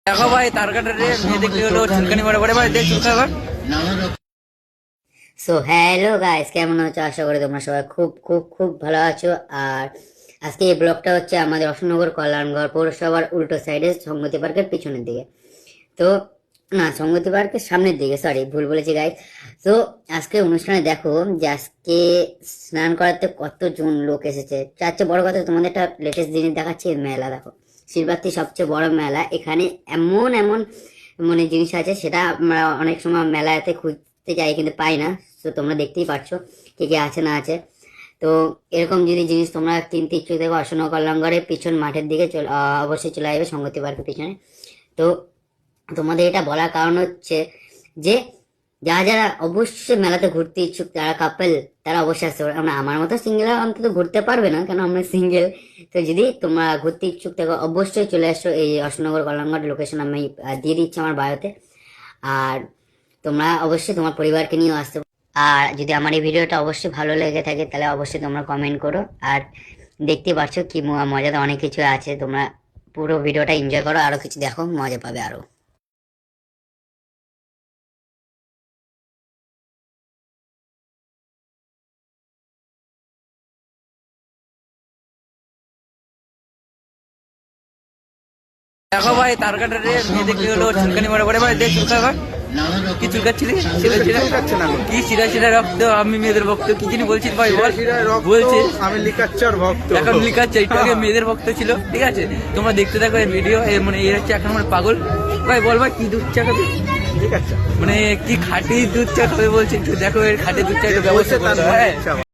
দেখো ভাই তার কাটারে মেয়ে দেখতে হলো চুলকানি বড় বড় ভাই দেখ চুলকা এবার। সো হ্যালো গাইস, কেমন আছো? আশা করি তোমরা সবাই খুব খুব খুব ভালো আছো। আর আজকে এই ব্লগটা হচ্ছে আমাদের অশোকনগর কল্যাণগড় পৌরসভার উল্টো সাইডে সংগতি পার্কের পিছনের দিকে। তো না, সংগতি পার্কের সামনের দিকে, সরি ভুল বলেছি গাইস। তো আজকে অনুষ্ঠানে দেখো যে আজকে স্নান করাতে কতজন লোক এসেছে। তার চেয়ে বড় কথা তোমাদের একটা লেটেস্ট জিনিস দেখাচ্ছি, মেলা দেখো। শিবরাত্রি সবচেয়ে বড় মেলা, এখানে এমন এমন মানে জিনিস আছে সেটা আমরা অনেক সময় মেলাতে খুঁজতে যাই কিন্তু পাই না। তো তোমরা দেখতেই পাচ্ছ কি কি আছে না আছে। তো এরকম যদি জিনিস তোমরা কিনতে ইচ্ছুক দেখো, অশোকনগর কল্যাণগড়ের পিছন মাঠের দিকে অবশ্যই চলে আসবে সংগতি পার্কের পিছনে। তো তোমাদের এটা বলার কারণ হচ্ছে যে যারা যারা অবশ্যই মেলাতে ঘুরতে ইচ্ছুক, যারা কাপেল তারা অবশ্যই আসতে পারবে। আমরা আমার মতো সিঙ্গেল অন্তত ঘুরতে পারবে না, কেন আমরা সিঙ্গেল। তো যদি তোমরা ঘুরতে ইচ্ছুক থাকো অবশ্যই চলে আসো এই অশোকনগর কল্যাণগড় লোকেশন আমি দিয়ে দিচ্ছি আমার বায়োতে। আর তোমরা অবশ্যই তোমার পরিবারকে নিয়েও আসতে পারো। আর যদি আমার এই ভিডিওটা অবশ্যই ভালো লেগে থাকে তাহলে অবশ্যই তোমরা কমেন্ট করো। আর দেখতে পাচ্ছ কি মজাদার অনেক কিছু আছে, তোমরা পুরো ভিডিওটা এনজয় করো, আরো কিছু দেখো, মজা পাবে আরো। দেখো ভাই তার কাটারে মেয়ে দেখতে হলো চুলকানি বড় বড় ভাই দেখ চুলকা এবার। কি চুলকাচ্ছিলি? কি শিরা শিরা রক্ত, আমি মেয়েদের ভক্ত কি জানি বলছিস ভাই বল। বলছিস আমি লিকাচ্চার ভক্ত। এখন লিখাচ্ছে, একটু আগে মেয়েদের ভক্ত ছিল, ঠিক আছে। তোমরা দেখতে থাকো এই ভিডিও, মানে এর হচ্ছে এখন মানে পাগল। ভাই বল ভাই কি দুধ চা খাবে? ঠিক আছে, মানে কি খাঁটি দুধ চা খাবে বলছে, একটু দেখো এর খাঁটি দুধ চা একটু ব্যবস্থা করতে হয়।